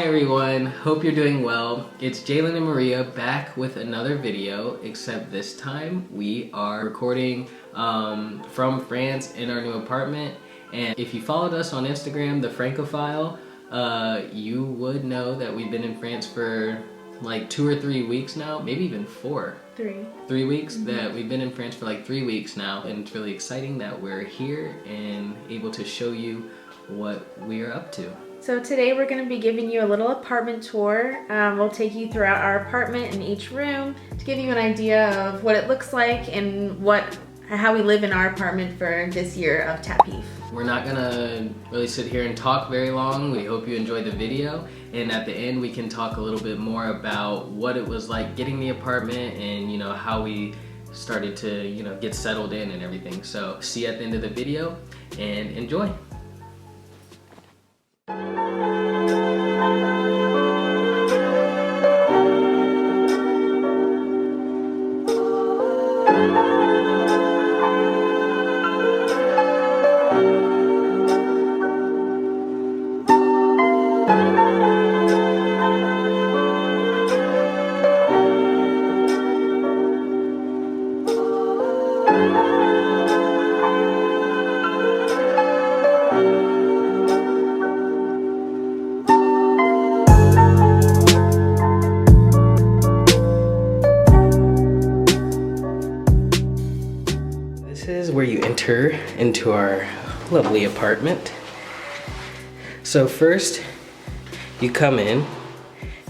everyone, hope you're doing well. It's Jalen and Maria back with another video, except this time we are recording from France in our new apartment. And if you followed us on Instagram, the Francophile, you would know that we've been in France for like 2 or 3 weeks now, maybe even 4. 3 weeks. That we've been in France for like 3 weeks now, and it's really exciting that we're here and able to show you what we are up to. So today we're going to be giving you a little apartment tour. We'll take you throughout our apartment in each room to give you an idea of what it looks like and how we live in our apartment for this year of Tapif. We're not gonna really sit here and talk very long. We hope you enjoyed the video, and at the end we can talk a little bit more about what it was like getting the apartment and how we started to get settled in and everything. So see you at the end of the video and enjoy. This is where you enter into our lovely apartment. So first you come in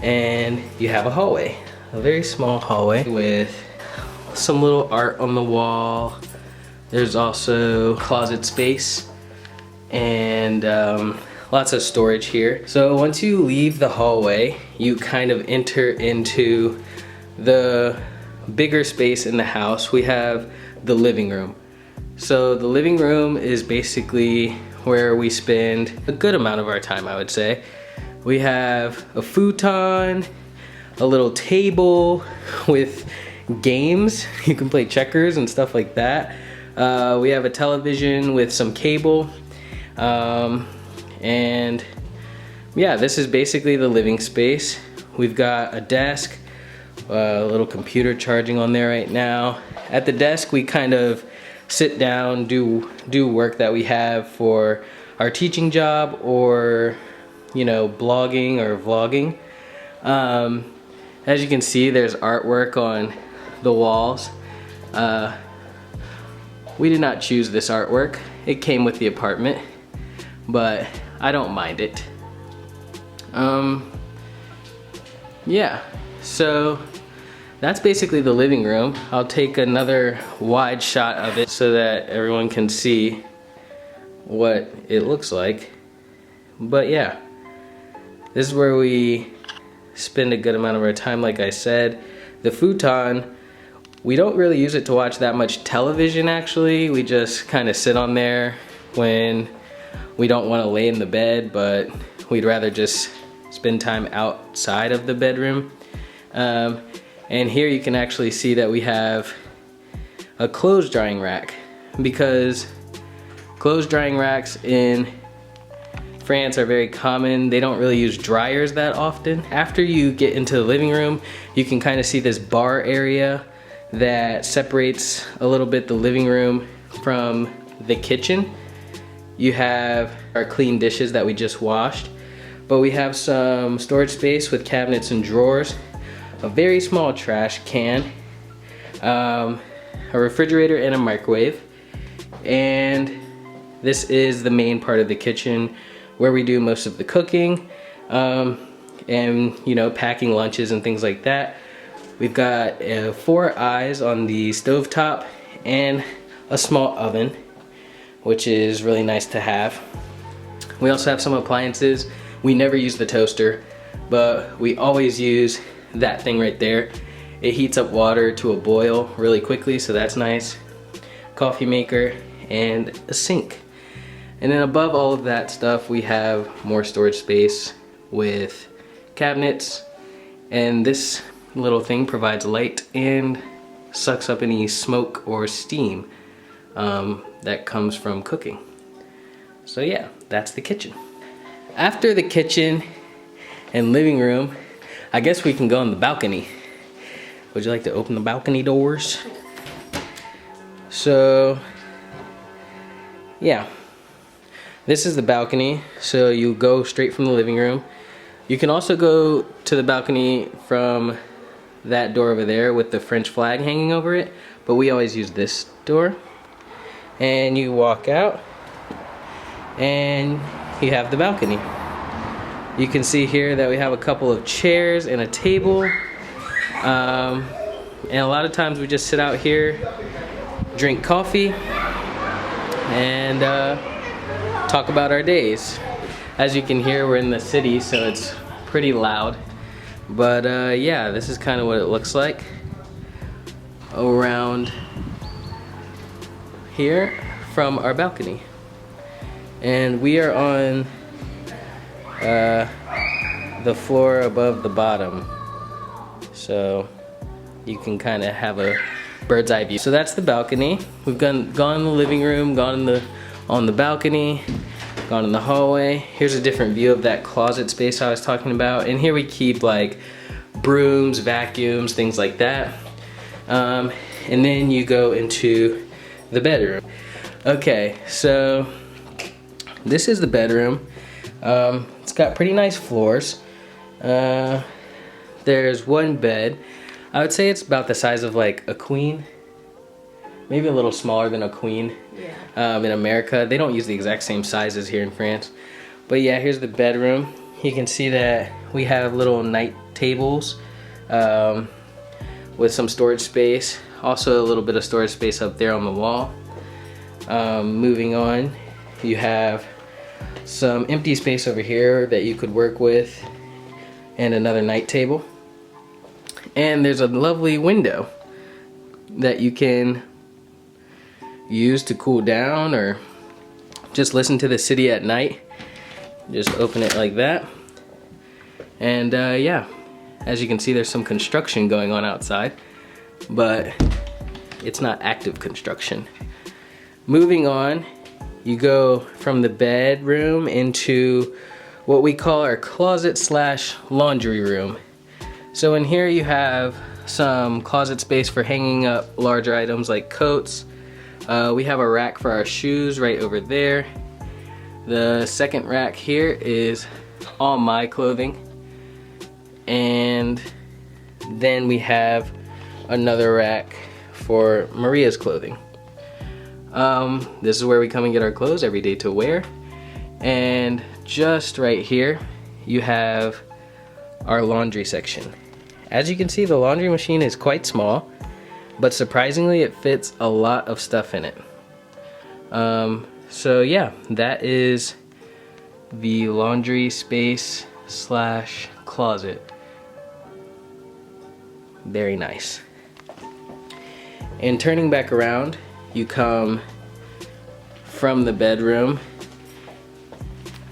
and you have a hallway, a very small hallway with some little art on the wall. There's also closet space and lots of storage here. So once you leave the hallway, you kind of enter into the bigger space in the house. We have the living room. So the living room is basically where we spend a good amount of our time, I would say. We have a futon, a little table with games. You can play checkers and stuff like that. We have a television with some cable. And yeah, this is basically the living space. We've got a desk, a little computer charging on there right now. At the desk we kind of sit down, do work that we have for our teaching job or blogging or vlogging. As you can see, there's artwork on the walls. We did not choose this artwork. It came with the apartment, but I don't mind it. Yeah, so that's basically the living room. I'll take another wide shot of it so that everyone can see what it looks like. But yeah, this is where we spend a good amount of our time, like I said. The futon, we don't really use it to watch that much television actually. We just kind of sit on there when we don't want to lay in the bed, but we'd rather just spend time outside of the bedroom. And here you can actually see that we have a clothes drying rack, because clothes drying racks in France are very common. They don't really use dryers that often. After you get into the living room, you can kind of see this bar area that separates a little bit the living room from the kitchen. You have our clean dishes that we just washed, but we have some storage space with cabinets and drawers, a very small trash can, a refrigerator and a microwave, and this is the main part of the kitchen where we do most of the cooking and packing lunches and things like that. We've got 4 eyes on the stovetop and a small oven, which is really nice to have. We also have some appliances. We never use the toaster, but we always use that thing right there. It heats up water to a boil really quickly, so that's nice. Coffee maker and a sink. And then above all of that stuff, we have more storage space with cabinets, and this little thing provides light and sucks up any smoke or steam that comes from cooking. So yeah, that's the kitchen. After the kitchen, and living room, I guess we can go on the balcony. Would you like to open the balcony doors? So, yeah. This is the balcony, so you go straight from the living room. You can also go to the balcony from that door over there with the French flag hanging over it, but we always use this door. And you walk out, and you have the balcony. You can see here that we have a couple of chairs and a table. And a lot of times we just sit out here, drink coffee, and talk about our days. As you can hear, we're in the city, so it's pretty loud. But yeah, this is kind of what it looks like around here from our balcony. And we are on the floor above the bottom, so you can kind of have a bird's eye view. So that's the balcony. We've gone in the living room, gone on the balcony, gone in the hallway. Here's a different view of that closet space I was talking about. And here we keep like brooms, vacuums, things like that. And then you go into the bedroom. Okay, so this is the bedroom. It's got pretty nice floors. There's one bed. I would say it's about the size of like a queen. Maybe a little smaller than a queen. Yeah. In America. They don't use the exact same sizes here in France. But yeah, here's the bedroom. You can see that we have little night tables with some storage space. Also a little bit of storage space up there on the wall. Moving on, you have some empty space over here that you could work with, and another night table. And there's a lovely window that you can use to cool down or just listen to the city at night. Just open it like that. And yeah, as you can see, there's some construction going on outside, but it's not active construction. Moving on, you go from the bedroom into what we call our closet slash laundry room. So in here you have some closet space for hanging up larger items like coats. We have a rack for our shoes right over there. The second rack here is all my clothing. And then we have another rack for Maria's clothing. This is where we come and get our clothes every day to wear. And just right here, you have our laundry section. As you can see, the laundry machine is quite small, but surprisingly it fits a lot of stuff in it. So yeah, that is the laundry space slash closet. Very nice. And turning back around, you come from the bedroom.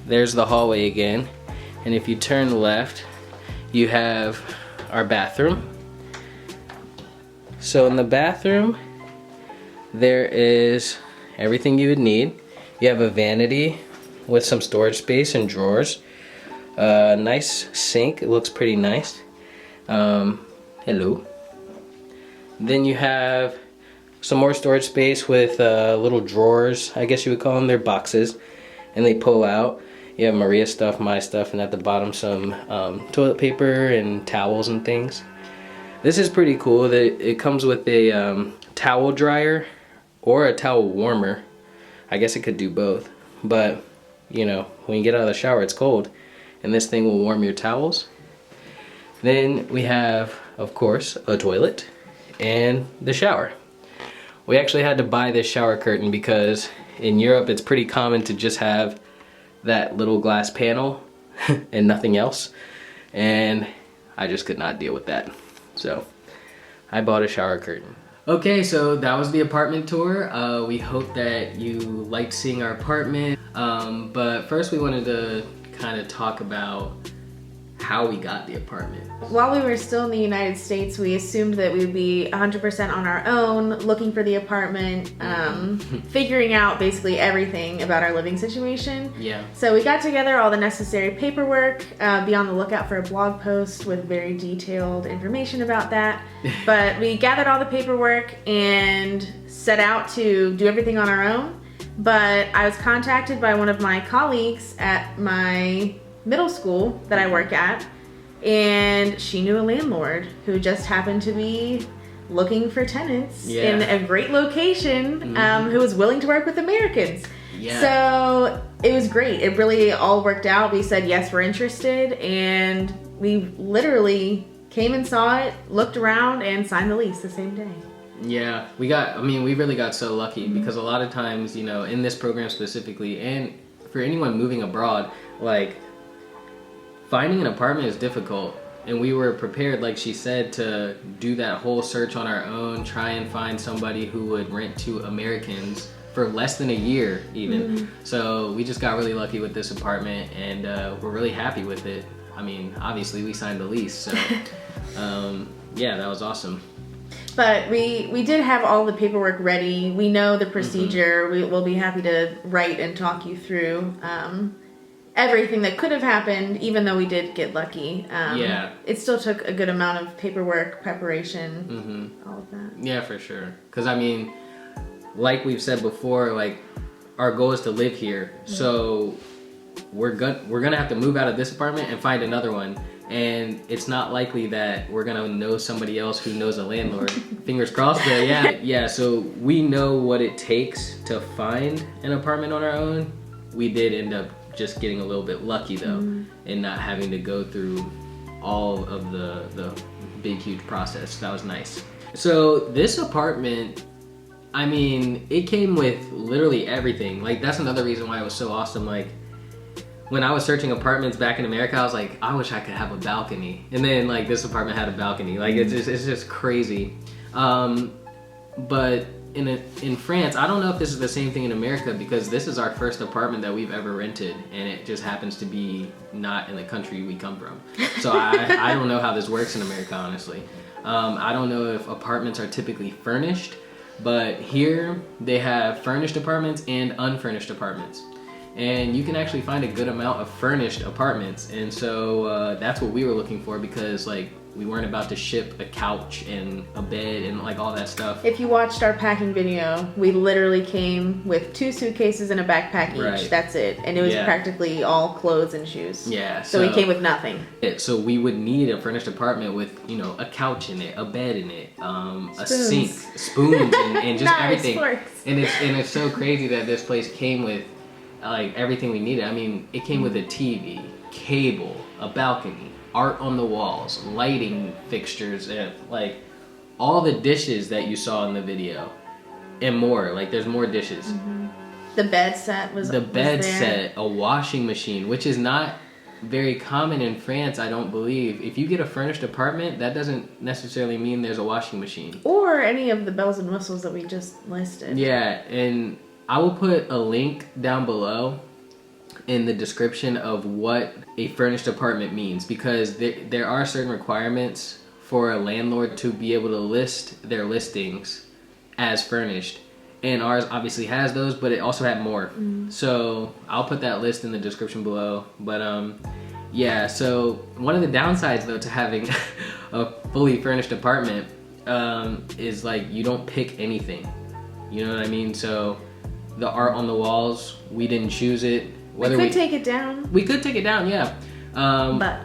There's the hallway again. And if you turn left, you have our bathroom. So in the bathroom, there is everything you would need. You have a vanity with some storage space and drawers. Nice sink, it looks pretty nice. Hello. Then you have some more storage space with little drawers, I guess you would call them. They're boxes, and they pull out. You have Maria's stuff, my stuff, and at the bottom some toilet paper and towels and things. This is pretty cool. It comes with a towel dryer or a towel warmer. I guess it could do both, but you know, when you get out of the shower it's cold, and this thing will warm your towels. Then we have, of course, a toilet and the shower. We actually had to buy this shower curtain because in Europe it's pretty common to just have that little glass panel and nothing else, and I just could not deal with that, so I bought a shower curtain. Okay, so that was the apartment tour. We hope that you liked seeing our apartment, but first we wanted to kind of talk about how we got the apartment. While we were still in the United States, we assumed that we would be 100% on our own, looking for the apartment, figuring out basically everything about our living situation. Yeah. So we got together all the necessary paperwork, be on the lookout for a blog post with very detailed information about that. But we gathered all the paperwork and set out to do everything on our own. But I was contacted by one of my colleagues at my middle school that I work at, and she knew a landlord who just happened to be looking for tenants in a great location, who was willing to work with Americans. Yeah. So it was great. It really all worked out. We said, yes, we're interested, and we literally came and saw it, looked around, and signed the lease the same day. Yeah, we really got so lucky because a lot of times, you know, in this program specifically, and for anyone moving abroad, like, finding an apartment is difficult. And we were prepared, like she said, to do that whole search on our own, try and find somebody who would rent to Americans for less than a year even. So we just got really lucky with this apartment, and we're really happy with it. I mean, obviously we signed the lease, so yeah, that was awesome. But we did have all the paperwork ready. We know the procedure. We'll be happy to write and talk you through everything that could have happened, even though we did get lucky. It still took a good amount of paperwork, preparation, all of that. Yeah, for sure. Because, I mean, like we've said before, like, our goal is to live here. So we're gonna have to move out of this apartment and find another one. And it's not likely that we're gonna know somebody else who knows a landlord. Fingers crossed, but yeah. So we know what it takes to find an apartment on our own. We did end up just getting a little bit lucky though, and not having to go through all of the big huge process. That was nice. So this apartment, I mean, it came with literally everything. Like, that's another reason why it was so awesome. Like, when I was searching apartments back in America, I was like, I wish I could have a balcony. And then, like, this apartment had a balcony. Like, it's just crazy. But in France, I don't know if this is the same thing in America, because this is our first apartment that we've ever rented, and it just happens to be not in the country we come from. So I don't know how this works in America, honestly. I don't know if apartments are typically furnished, but here they have furnished apartments and unfurnished apartments. And you can actually find a good amount of furnished apartments. And so that's what we were looking for, because, like, we weren't about to ship a couch and a bed and, like, all that stuff. If you watched our packing video, we literally came with 2 suitcases and a backpack each. Right. That's it. And it was practically all clothes and shoes. Yeah. So we came with nothing. So we would need a furnished apartment with, you know, a couch in it, a bed in it, a sink, spoons, and just everything. Forks. And it's so crazy that this place came with, like, everything we needed. I mean, it came with a TV, cable, a balcony, art on the walls, lighting fixtures, and, like, all the dishes that you saw in the video, and more. Like, there's more dishes. The bed set was set, a washing machine, which is not very common in France, I don't believe. If you get a furnished apartment, that doesn't necessarily mean there's a washing machine. Or any of the bells and whistles that we just listed. Yeah, and I will put a link down below in the description of what a furnished apartment means, because there are certain requirements for a landlord to be able to list their listings as furnished, and ours obviously has those, but it also had more. So I'll put that list in the description below. But yeah, so one of the downsides though to having a fully furnished apartment is, like, you don't pick anything, you know what I mean? So the art on the walls, we didn't choose it. We could take it down. We could take it down, yeah. But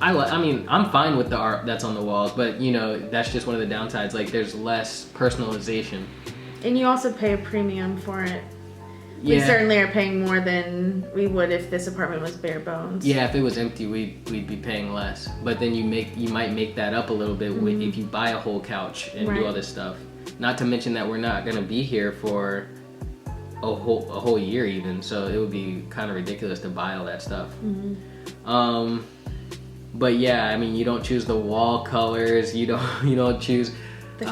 I mean, I'm fine with the art that's on the walls, but, you know, that's just one of the downsides. Like, there's less personalization. And you also pay a premium for it. We certainly are paying more than we would if this apartment was bare bones. Yeah, if it was empty, we'd be paying less. But then you might make that up a little bit if you buy a whole couch and do all this stuff. Not to mention that we're not gonna be here for a whole year even, so it would be kind of ridiculous to buy all that stuff. But yeah, I mean, you don't choose the wall colors, you don't choose the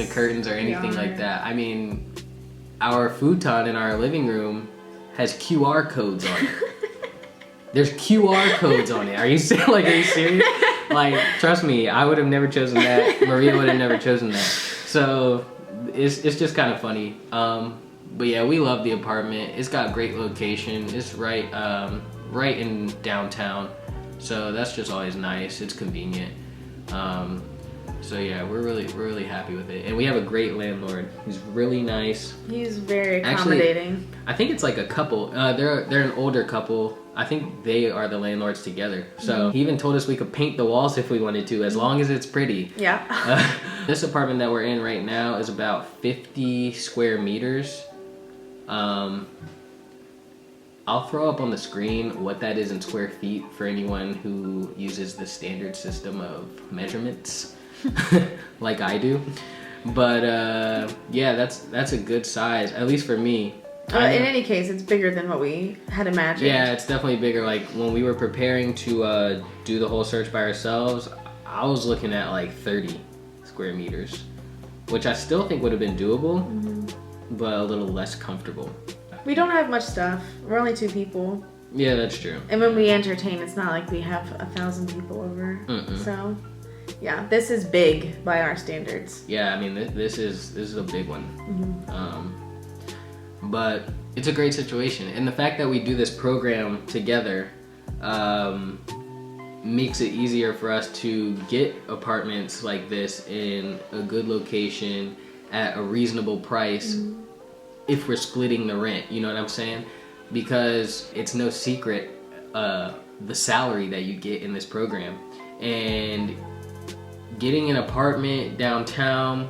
curtains or anything like that. I mean, our futon in our living room has QR codes on it. There's QR codes on it. Are you serious? Like, are you serious? Like, trust me, I would have never chosen that. Maria would have never chosen that. So it's just kind of funny. But yeah, we love the apartment. It's got great location. It's right in downtown. So that's just always nice. It's convenient. So yeah, we're really happy with it, and we have a great landlord. He's really nice. He's very accommodating. Actually, I think it's like a couple. They're an older couple. I think they are the landlords together. So he even told us we could paint the walls if we wanted to, as long as it's pretty. Yeah. This apartment that we're in right now is about 50 square meters. I'll throw up on the screen what that is in square feet for anyone who uses the standard system of measurements. Like I do, but yeah, that's a good size, at least for me. In any case, it's bigger than what we had imagined. Yeah, it's definitely bigger. Like when we were preparing to do the whole search by ourselves, I was looking at like 30 square meters, which I still think would have been doable, but a little less comfortable. We don't have much stuff. We're only 2 people. Yeah, that's true. And when we entertain, it's not like we have 1,000 people over. So yeah, this is big by our standards. Yeah, I mean this is a big one. But it's a great situation, and the fact that we do this program together makes it easier for us to get apartments like this in a good location at a reasonable price if we're splitting the rent. You know what I'm saying? Because it's no secret the salary that you get in this program, and getting an apartment downtown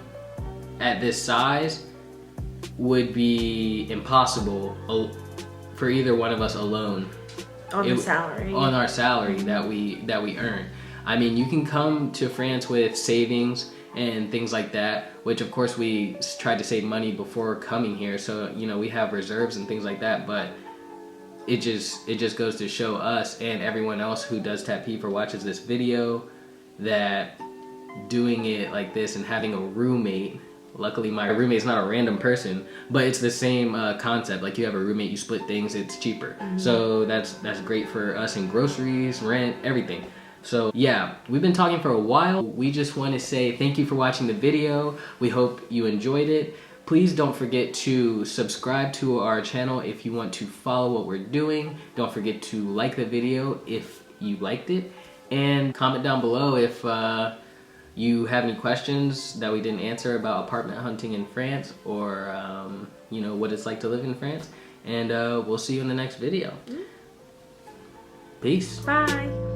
at this size would be impossible for either one of us alone. On our salary that we earn. I mean, you can come to France with savings and things like that, which of course we tried to save money before coming here, so you know we have reserves and things like that, but it just goes to show us and everyone else who does Tap Peep or watches this video that doing it like this and having a roommate, luckily my roommate's not a random person, but it's the same concept. Like you have a roommate, you split things, it's cheaper. So that's great for us in groceries, rent, everything. So yeah, we've been talking for a while. We just want to say thank you for watching the video. We hope you enjoyed it. Please don't forget to subscribe to our channel if you want to follow what we're doing. Don't forget to like the video if you liked it, and comment down below if you have any questions that we didn't answer about apartment hunting in France, or you know, what it's like to live in France. And we'll see you in the next video. Peace. Bye.